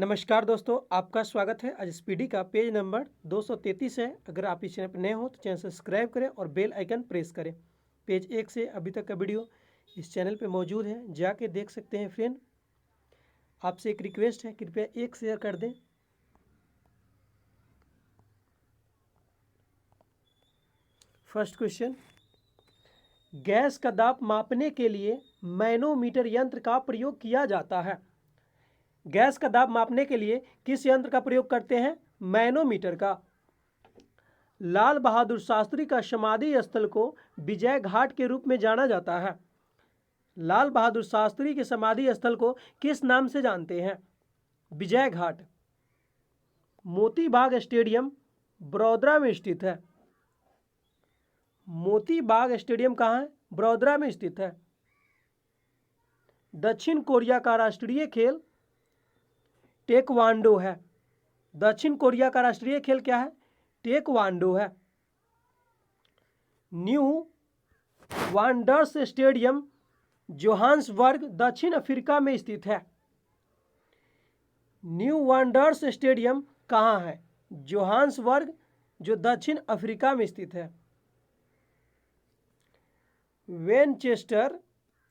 नमस्कार दोस्तों, आपका स्वागत है। आज इस पीडी का पेज नंबर 233 है। अगर आप इस चैनल पर नए हो तो चैनल सब्सक्राइब करें और बेल आइकन प्रेस करें। पेज 1 से अभी तक का वीडियो इस चैनल पे मौजूद है, जाके देख सकते हैं। फ्रेंड, आपसे एक रिक्वेस्ट है, कृपया एक शेयर कर दें। फर्स्ट क्वेश्चन, गैस का दाब मापने के लिए मैनोमीटर यंत्र का प्रयोग किया जाता है। गैस का दाब मापने के लिए किस यंत्र का प्रयोग करते हैं? मैनोमीटर का। लाल बहादुर शास्त्री का समाधि स्थल को विजय घाट के रूप में जाना जाता है। लाल बहादुर शास्त्री के समाधि स्थल को किस नाम से जानते हैं? विजय घाट। मोती बाग स्टेडियम बड़ौदा में स्थित है। मोती बाग स्टेडियम कहाँ है? बड़ौदा में स्थित है। दक्षिण कोरिया का राष्ट्रीय खेल टेक्वांडो है। दक्षिण कोरिया का राष्ट्रीय खेल क्या है? टेक्वांडो है। न्यू वांडर्स स्टेडियम जोहान्सबर्ग दक्षिण अफ्रीका में स्थित है। न्यू वांडर्स स्टेडियम कहाँ है? जोहान्सबर्ग, जो दक्षिण अफ्रीका में स्थित है। वेनचेस्टर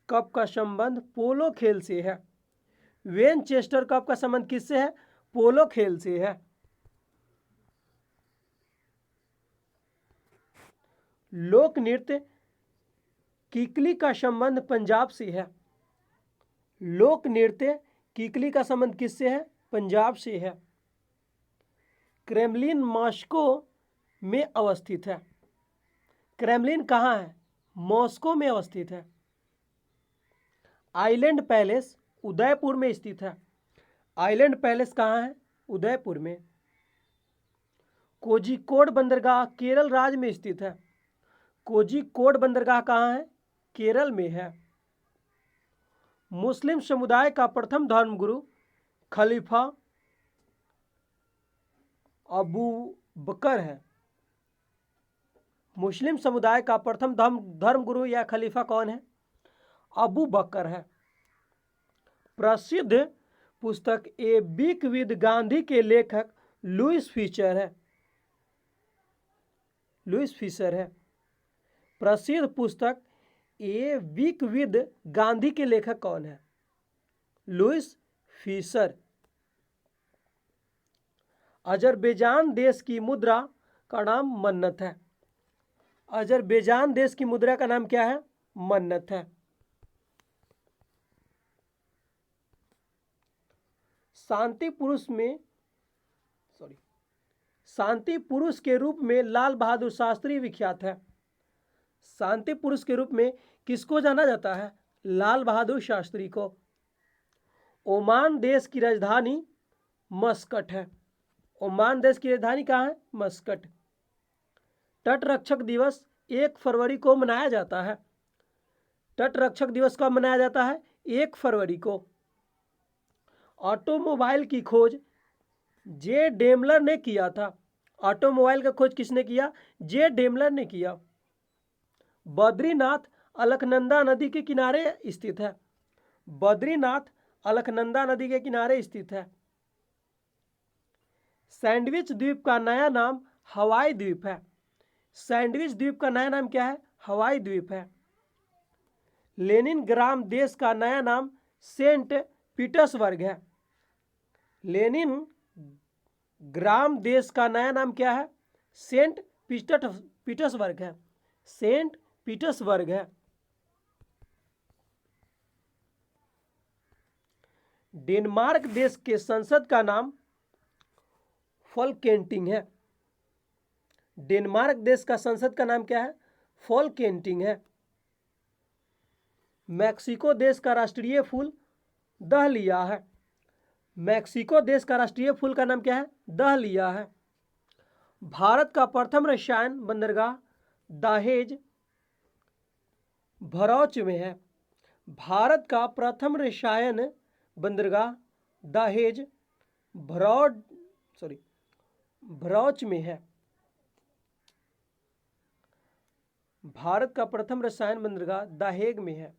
कप का संबंध पोलो खेल से है। वेनचेस्टर कप का संबंध किससे है? पोलो खेल से है। लोक नृत्य किकली का संबंध पंजाब से है। लोक नृत्य किकली का संबंध किससे है? पंजाब से है। क्रेमलिन मॉस्को में अवस्थित है। क्रेमलिन कहाँ है? मॉस्को में अवस्थित है। आइलैंड पैलेस उदयपुर में स्थित है। आइलैंड पैलेस कहाँ है? उदयपुर में। कोझिकोड बंदरगाह केरल राज्य में स्थित है। कोझिकोड बंदरगाह कहाँ है? केरल में है। मुस्लिम समुदाय का प्रथम धर्मगुरु खलीफा अबू बकर है। मुस्लिम समुदाय का प्रथम धर्मगुरु या खलीफा कौन है? अबू बकर है। प्रसिद्ध पुस्तक ए वीक विद गांधी के लेखक लुईस फिशर है। लुईस फिशर है। प्रसिद्ध पुस्तक ए वीक विद गांधी के लेखक कौन है? Lewis Fisher. अजरबैजान देश की मुद्रा का नाम मन्नत है। अजरबैजान देश की मुद्रा का नाम क्या है? मन्नत है। शांति पुरुष के रूप में लाल बहादुर शास्त्री विख्यात है। शांति पुरुष के रूप में किसको जाना जाता है? लाल बहादुर शास्त्री को। ओमान देश की राजधानी मस्कट है। ओमान देश की राजधानी कहाँ है? मस्कट। तटरक्षक दिवस 1 फरवरी को मनाया जाता है। तटरक्षक दिवस कब मनाया जाता है? 1 फरवरी को। ऑटोमोबाइल की खोज जे डेमलर ने किया था। ऑटोमोबाइल का खोज किसने किया? जे डेमलर ने किया। बद्रीनाथ अलकनंदा नदी के किनारे स्थित है। बद्रीनाथ अलकनंदा नदी के किनारे स्थित है। सैंडविच द्वीप का नया नाम हवाई द्वीप है। सैंडविच द्वीप का नया नाम क्या है? हवाई द्वीप है। लेनिन ग्राम देश का नया नाम सेंट पीटर्सबर्ग है। लेनिन ग्राम देश का नया नाम क्या है? सेंट पीटर्सबर्ग है। सेंट पीटर्सबर्ग है। डेनमार्क देश के संसद का नाम फॉल्केटिंग है। डेनमार्क देश का संसद का नाम क्या है? फॉल्केटिंग है। मैक्सिको देश का राष्ट्रीय फूल दहलिया है। मैक्सिको देश का राष्ट्रीय फूल का नाम क्या है? दहलिया है। भारत का प्रथम रसायन बंदरगाह दहेज भरौच में है। भारत का प्रथम रसायन बंदरगाह दहेज भरौच में है। भारत का प्रथम रसायन बंदरगाह दहेग में है।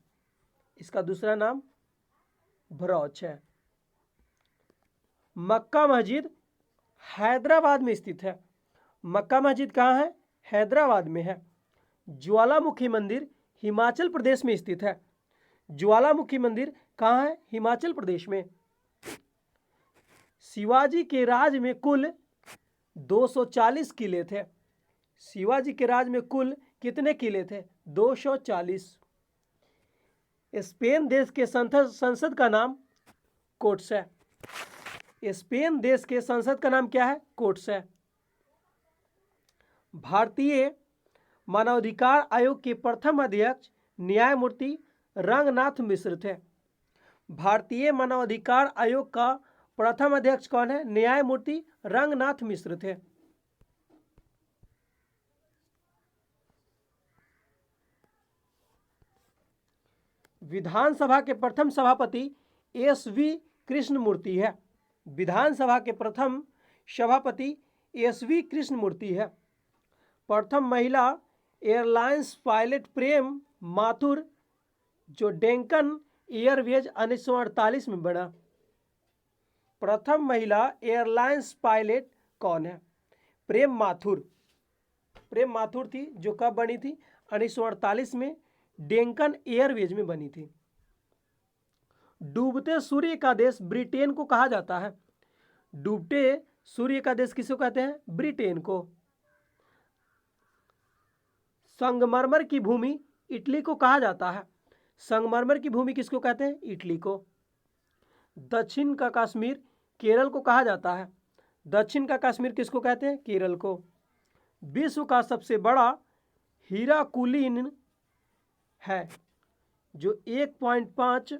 इसका दूसरा नाम भरौच है। मक्का मस्जिद हैदराबाद में स्थित है। मक्का मस्जिद कहाँ है? हैदराबाद में है। ज्वालामुखी मंदिर हिमाचल प्रदेश में स्थित है। ज्वालामुखी मंदिर कहाँ है? हिमाचल प्रदेश में। शिवाजी के राज में कुल 240 किले थे। शिवाजी के राज में कुल कितने किले थे? 240। स्पेन देश के संसद का नाम कोर्ट्स है। स्पेन देश के संसद का नाम क्या है? कोर्ट्स है। भारतीय मानवाधिकार आयोग के प्रथम अध्यक्ष न्यायमूर्ति रंगनाथ मिश्र थे। भारतीय मानवाधिकार आयोग का प्रथम अध्यक्ष कौन है? न्यायमूर्ति रंगनाथ मिश्र थे। विधानसभा के प्रथम सभापति एस.वी. कृष्णमूर्ति है। विधानसभा के प्रथम सभापति एस.वी. कृष्णमूर्ति है। प्रथम महिला एयरलाइंस पायलट प्रेम माथुर, जो डेक्कन एयरवेज 1948 में बना। प्रथम महिला एयरलाइंस पायलट कौन है? प्रेम माथुर। प्रेम माथुर थी, जो कब बनी थी? 1948 में डेक्कन एयरवेज में बनी थी। डूबते सूर्य का देश ब्रिटेन को कहा जाता है। डूबते सूर्य का देश किसको कहते हैं? ब्रिटेन को। संगमरमर की भूमि इटली को कहा जाता है। संगमरमर की भूमि किसको कहते हैं? इटली को। दक्षिण का कश्मीर केरल को कहा जाता है। दक्षिण का कश्मीर किसको कहते हैं? केरल को। विश्व का सबसे बड़ा हीरा कुलीन है, जो 1.5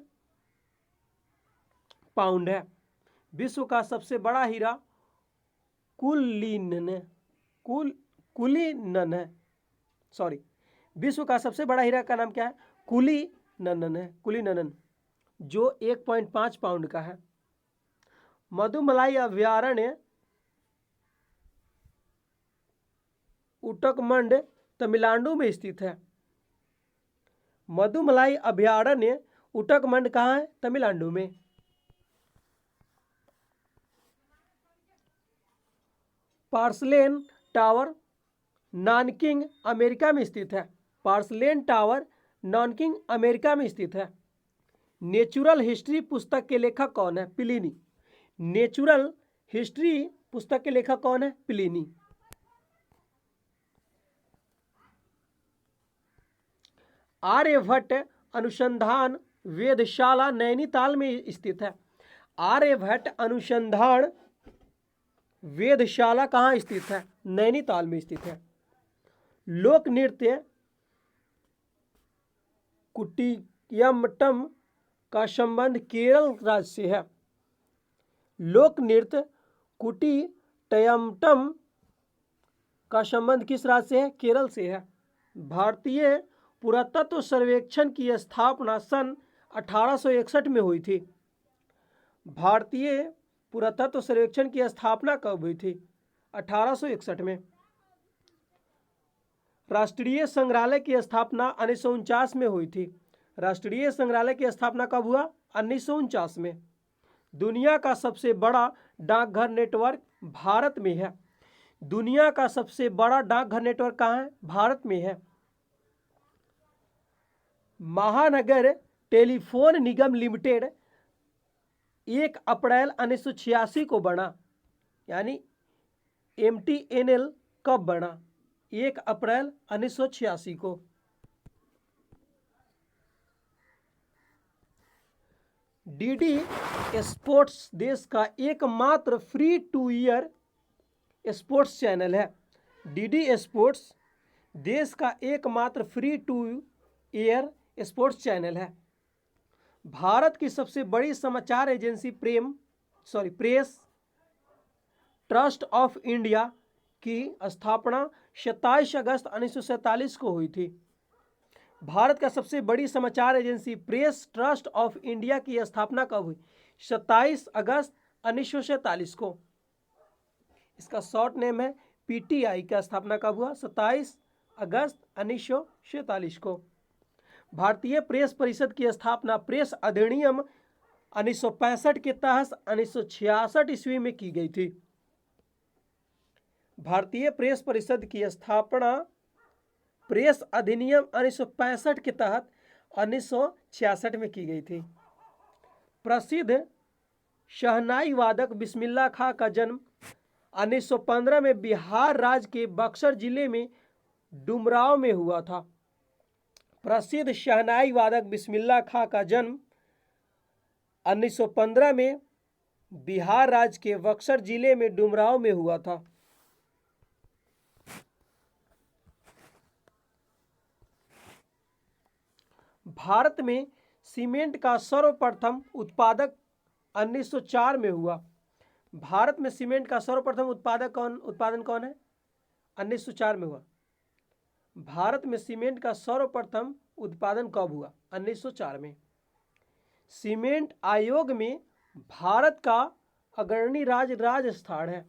पाउंड है। विश्व का सबसे बड़ा हीरा कुलीनन है। सॉरी, विश्व का सबसे बड़ा हीरा का नाम क्या है? कुलीनन है। कुलीनन, जो 1.5 पाउंड का है। मधुमलाई अभयारण्य उटकमंड तमिलनाडु में स्थित है। मधुमलाई अभयारण्य उटकमंड कहाँ है? तमिलनाडु में। पार्सलेन टावर नानकिंग अमेरिका में स्थित है। पार्सलेन टावर नानकिंग अमेरिका में स्थित है। नेचुरल हिस्ट्री पुस्तक के लेखक कौन है? प्लिनी। नेचुरल हिस्ट्री पुस्तक के लेखक कौन है? प्लिनी। आर्यभट्ट अनुसंधान वेधशाला नैनीताल में स्थित है। आर्यभट्ट अनुसंधान वेधशाला कहाँ स्थित है? नैनीताल में स्थित है। लोक नृत्य कुटियाट्टम का संबंध केरल राज्य से है। लोक नृत्य कुटियाट्टम का संबंध किस राज्य से है? केरल से है। भारतीय पुरातत्व सर्वेक्षण की स्थापना सन 1861 में हुई थी। भारतीय पुरातत्व सर्वेक्षण की स्थापना कब हुई थी? 1861 में। राष्ट्रीय संग्रहालय की स्थापना 1949 में हुई थी। राष्ट्रीय संग्रहालय की स्थापना कब हुआ? 1949 में। दुनिया का सबसे बड़ा डाकघर नेटवर्क भारत में है। दुनिया का सबसे बड़ा डाकघर नेटवर्क कहाँ है? भारत में है। महानगर टेलीफोन निगम लिमिटेड 1 अप्रैल 1986 को बना, यानी MTNL कब बना? 1 अप्रैल 1986 को। डीडी स्पोर्ट्स देश का एकमात्र free two year sports channel है। डीडी स्पोर्ट्स देश का एकमात्र free two year sports channel है। भारत की सबसे बड़ी समाचार agency press trust of India की स्थापना 27 अगस्त 1947 को हुई थी। भारत का सबसे बड़ी समाचार agency press trust of India की स्थापना कब हुई? 27 अगस्त 1947 को। इसका शॉर्ट नेम है PTI। का स्थापना कब हुआ? 27 अगस्त 1947 को। भारतीय प्रेस परिषद की स्थापना प्रेस अधिनियम 1965 के तहत 1966 ईस्वी में की गई थी। भारतीय प्रेस परिषद की स्थापना प्रेस अधिनियम 1965 के तहत 1966 में की गई थी। प्रसिद्ध शहनाई वादक बिस्मिल्लाह खां का जन्म 1915 में बिहार राज्य के बक्सर जिले में डुमरांव में हुआ था। प्रसिद्ध शहनाई वादक बिस्मिल्लाह खां का जन्म 1915 में बिहार राज्य के बक्सर जिले में डुमरांव में हुआ था। भारत में सीमेंट का सर्वप्रथम उत्पादक 1904 में हुआ। भारत में सीमेंट का सर्वप्रथम उत्पादन कौन है? 1904 में हुआ। भारत में सीमेंट का सर्वप्रथम उत्पादन कब हुआ? 1904 में। सीमेंट आयोग में भारत का अग्रणी राज्य राजस्थान है।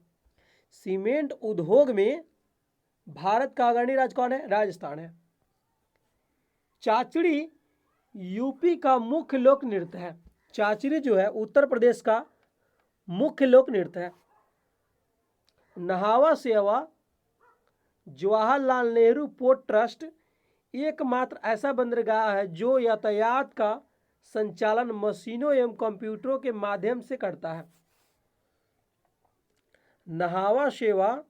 सीमेंट उद्योग में भारत का अग्रणी राज्य कौन है? राजस्थान है। चाचड़ी यूपी का मुख्य लोक नृत्य है। चाचड़ी जो है उत्तर प्रदेश का मुख्य लोक नृत्य है। नहावा सेवा जवाहरलाल नेहरू पोर्ट ट्रस्ट एकमात्र ऐसा बंदरगाह है जो यातायात का संचालन मशीनों एवं कंप्यूटरों के माध्यम से करता है। नहावा सेवा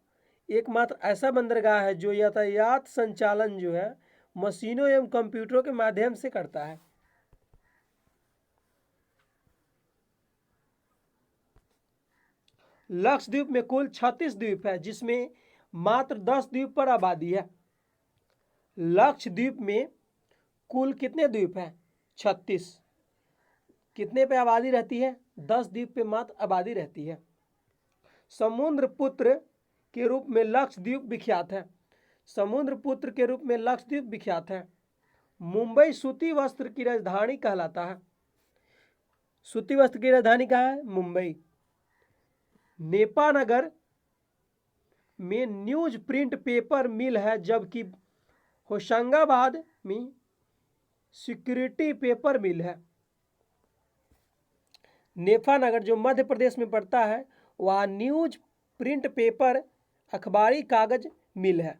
एकमात्र ऐसा बंदरगाह है जो यातायात संचालन जो है मशीनों एवं कंप्यूटरों के माध्यम से करता है। लक्षद्वीप में कुल 36 द्वीप है जिसमें मात्र 10 द्वीप पर आबादी है। लक्षद्वीप में कुल कितने द्वीप हैं? 36। कितने पे आबादी रहती है? 10 द्वीप पे मात्र आबादी रहती है। समुद्र पुत्र के रूप में लक्षद्वीप विख्यात है। समुद्र पुत्र के रूप में लक्षद्वीप विख्यात है। मुंबई सूती वस्त्र की राजधानी कहलाता है। सूती वस्त्र की राजधानी कहाँ है? मुंबई। नेपानगर में न्यूज प्रिंट पेपर मिल है जबकि होशंगाबाद में सिक्योरिटी पेपर मिल है। नेपानगर जो मध्य प्रदेश में पड़ता है वहाँ न्यूज प्रिंट पेपर अखबारी कागज मिल है,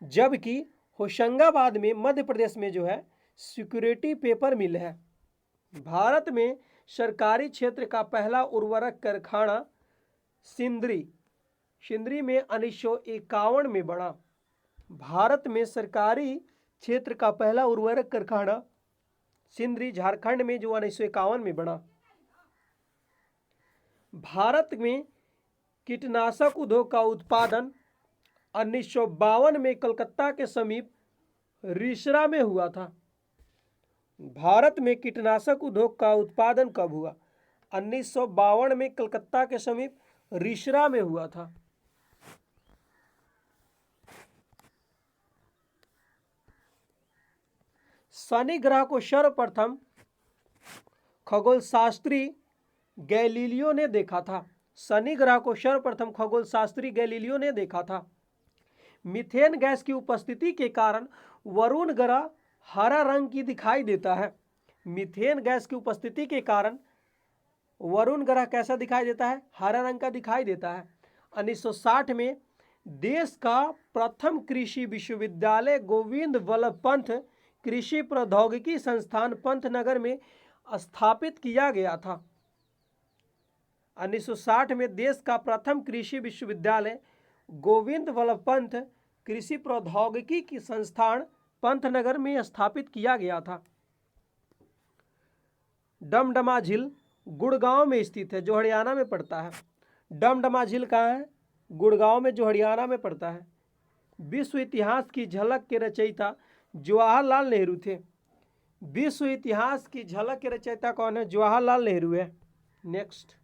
जबकि होशंगाबाद में मध्य प्रदेश में जो है सिक्योरिटी पेपर मिल है। भारत में सरकारी क्षेत्र का पहला उर्वरक कारखाना सिंदरी में 1951 में बना। भारत में सरकारी क्षेत्र का पहला उर्वरक कारखाना सिंदरी झारखंड में जो 1951 में बना। भारत में कीटनाशक उद्योग का उत्पादन 1952 में कलकत्ता के समीप रिसरा में हुआ था। भारत में कीटनाशक उद्योग का उत्पादन कब हुआ? 1952 में कलकत्ता के समीप रिसरा में हुआ था। शनि ग्रह को सर्वप्रथम खगोलशास्त्री गैलीलियो ने देखा था। शनि ग्रह को सर्वप्रथम खगोलशास्त्री गैलीलियो ने देखा था। मीथेन गैस की उपस्थिति के कारण वरुण ग्रह हरा रंग की दिखाई देता है। मीथेन गैस की उपस्थिति के कारण वरुण ग्रह कैसा दिखाई देता है? हरा रंग का दिखाई देता है। 1960 में देश का प्रथम कृषि विश्वविद्यालय गोविंद वल्लभ पंत कृषि प्रौद्योगिकी संस्थान पंतनगर में स्थापित किया गया था। 1960 में देश का प्रथम कृषि विश्वविद्यालय गोविंद वल्लभ पंत कृषि प्रौद्योगिकी की संस्थान पंतनगर में स्थापित किया गया था। डमडमा झील गुड़गांव में स्थित है जो हरियाणा में पड़ता है। डमडमा झील कहाँ है? गुड़गांव में जो हरियाणा में पड़ता है। विश्व इतिहास की झलक के रचयिता जवाहरलाल नेहरू थे। विश्व इतिहास की झलक के रचयिता कौन है? जवाहरलाल नेहरू है। नेक्स्ट,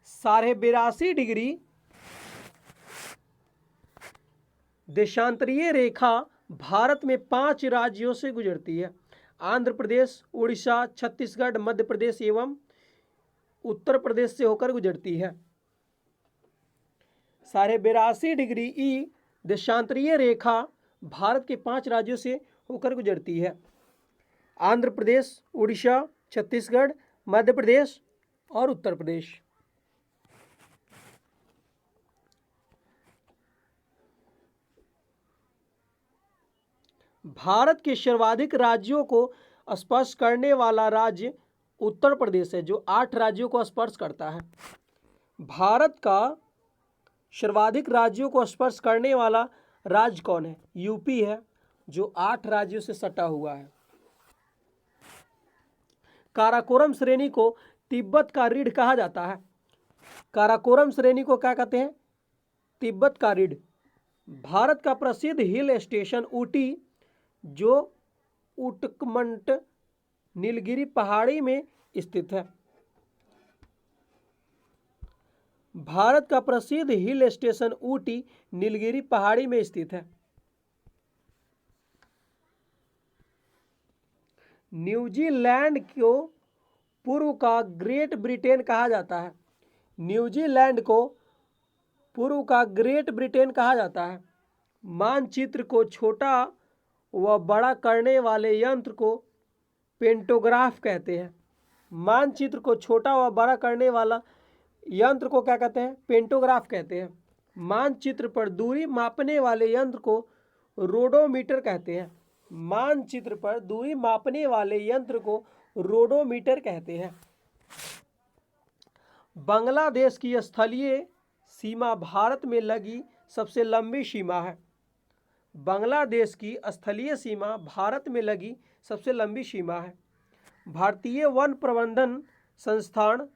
साढ़े 82 डिग्री देशांतरीय रेखा भारत में 5 राज्यों से गुजरती है। आंध्र प्रदेश, उड़ीसा, छत्तीसगढ़, मध्य प्रदेश एवं उत्तर प्रदेश से होकर गुजरती है। साढ़े 82 डिग्री ई देशांतरीय रेखा भारत के 5 राज्यों से होकर गुजरती है। आंध्र प्रदेश, उड़ीसा, छत्तीसगढ़, मध्य प्रदेश और उत्तर प्रदेश। भारत के सर्वाधिक राज्यों को स्पर्श करने वाला राज्य उत्तर प्रदेश है, जो 8 राज्यों को स्पर्श करता है। भारत का सर्वाधिक राज्यों को स्पर्श करने वाला राज्य कौन है? यूपी है, जो 8 राज्यों से सटा हुआ है। काराकोरम श्रेणी को तिब्बत का रीढ़ कहा जाता है। काराकोरम श्रेणी को क्या कहते हैं? तिब्बत का रीढ़। भारत का प्रसिद्ध हिल स्टेशन ऊटी, जो उटकमंड नीलगिरी पहाड़ी में स्थित है। भारत का प्रसिद्ध हिल स्टेशन ऊटी नीलगिरी पहाड़ी में स्थित है। न्यूजीलैंड को पूर्व का ग्रेट ब्रिटेन कहा जाता है। न्यूजीलैंड को पूर्व का ग्रेट ब्रिटेन कहा जाता है। मानचित्र को छोटा व बड़ा करने वाले यंत्र को पेंटोग्राफ कहते हैं। मानचित्र को छोटा व बड़ा करने वाला यंत्र को क्या कहते हैं? पेंटोग्राफ कहते हैं। मानचित्र पर दूरी मापने वाले यंत्र को रोडोमीटर कहते हैं। मानचित्र पर दूरी मापने वाले यंत्र को रोडोमीटर कहते हैं। बांग्लादेश की स्थलीय सीमा भारत में लगी सबसे लंबी सीमा है। बांग्लादेश की स्थलीय सीमा भारत में लगी सबसे लंबी सीमा है। भारतीय वन प्रबंधन संस्थान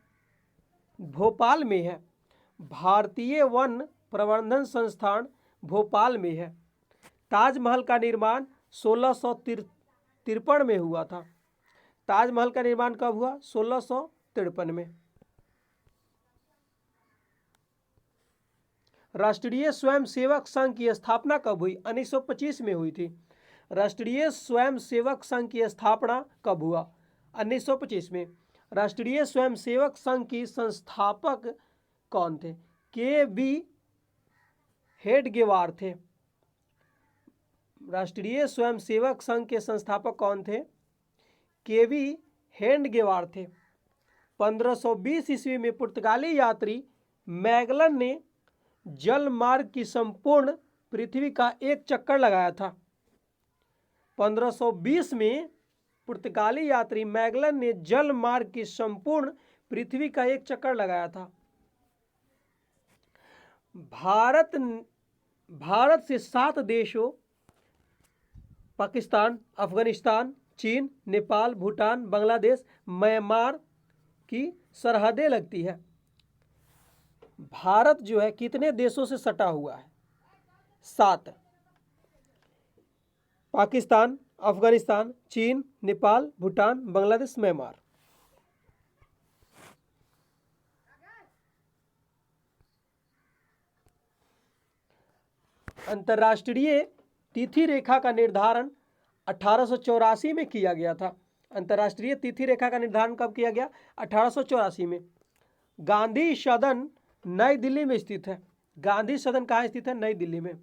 भोपाल में है। भारतीय वन प्रबंधन संस्थान भोपाल में है। ताजमहल का निर्माण 1653 में हुआ था। ताजमहल का निर्माण कब हुआ? 1653 में। राष्ट्रीय स्वयंसेवक संघ की स्थापना कब हुई? 1925 में हुई थी। राष्ट्रीय स्वयंसेवक संघ की स्थापना कब हुआ? 1925 में। राष्ट्रीय स्वयंसेवक संघ की संस्थापक कौन थे? के.वी. हेडगेवार थे। राष्ट्रीय स्वयंसेवक संघ के संस्थापक कौन थे? के.वी. हेडगेवार थे। 1520 ईस्वी में पुर्तगाली यात्री मैगलन ने जल मार्ग की संपूर्ण पृथ्वी का एक चक्कर लगाया था। 1520 में पुर्तगाली यात्री मैगलन ने जल मार्ग की संपूर्ण पृथ्वी का एक चक्कर लगाया था। भारत से 7 देशों पाकिस्तान, अफगानिस्तान, चीन, नेपाल, भूटान, बांग्लादेश, म्यांमार की सरहदें लगती है। भारत जो है कितने देशों से सटा हुआ है? 7। पाकिस्तान, अफगानिस्तान, चीन, नेपाल, भूटान, बांग्लादेश, म्यांमार। अंतर्राष्ट्रीय तिथि रेखा का निर्धारण 1884 में किया गया था। अंतर्राष्ट्रीय तिथि रेखा का निर्धारण कब किया गया? 1884 में। गांधी सदन नई दिल्ली में स्थित है। गांधी सदन कहाँ स्थित है? नई दिल्ली में।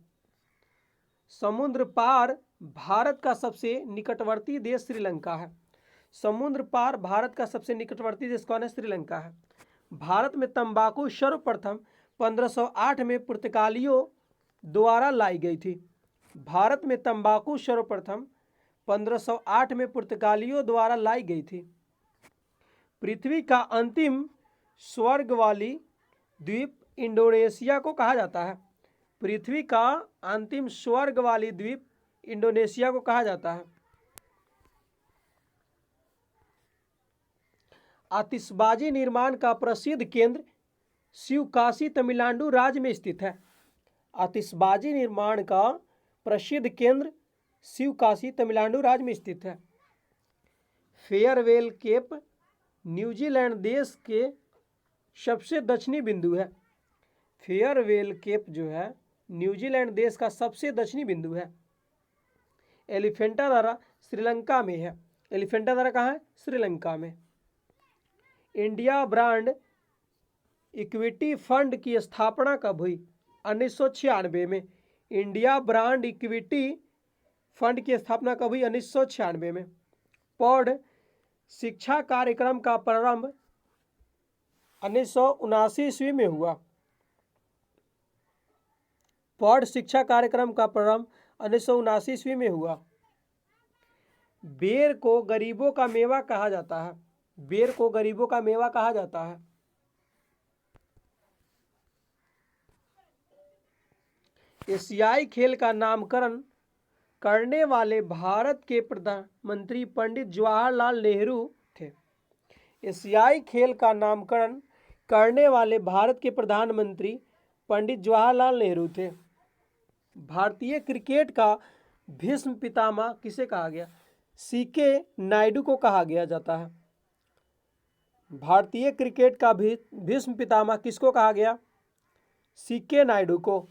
समुद्र पार भारत का सबसे निकटवर्ती देश श्रीलंका है। समुद्र पार भारत का सबसे निकटवर्ती देश कौन है? श्रीलंका है। भारत में तंबाकू सर्वप्रथम 1508 में पुर्तगालियों द्वारा लाई गई थी। भारत में तंबाकू सर्वप्रथम 1508 में पुर्तगालियों द्वारा लाई गई थी। पृथ्वी का अंतिम स्वर्ग वाली द्वीप इंडोनेशिया को कहा जाता है। पृथ्वी का अंतिम स्वर्ग वाली द्वीप इंडोनेशिया को कहा जाता है। आतिशबाजी निर्माण का प्रसिद्ध केंद्र शिवकाशी तमिलनाडु राज्य में स्थित है। आतिशबाजी निर्माण का प्रसिद्ध केंद्र शिवकाशी तमिलनाडु राज्य में स्थित है। फेयरवेल केप न्यूजीलैंड देश के सबसे दक्षिणी बिंदु है। फेयरवेल केप जो है न्यूजीलैंड देश का सबसे दक्षिणी बिंदु है। एलिफेंटादारा श्रीलंका में है। एलिफेंटादारा कहाँ है? श्रीलंका में। इंडिया ब्रांड इक्विटी फंड की स्थापना कब हुई? 1996 में। इंडिया ब्रांड इक्विटी फंड की स्थापना कब हुई? 1996 में। प्रौढ़ शिक्षा कार्यक्रम का प्रारंभ 1979 ईस्वी में हुआ। प्रौढ़ शिक्षा कार्यक्रम का प्रारंभ 1979 ईस्वी में हुआ। बेर को गरीबों का मेवा कहा जाता है। बेर को गरीबों का मेवा कहा जाता है। एशियाई खेल का नामकरण करने वाले भारत के प्रधानमंत्री पंडित जवाहरलाल नेहरू थे। एशियाई खेल का नामकरण करने वाले भारत के प्रधानमंत्री पंडित जवाहरलाल नेहरू थे। भारतीय क्रिकेट का भीष्म पितामह किसे कहा गया? सीके नायडू को कहा गया जाता है। भारतीय क्रिकेट का भीष्म पितामह किसको कहा गया? सीके नायडू को।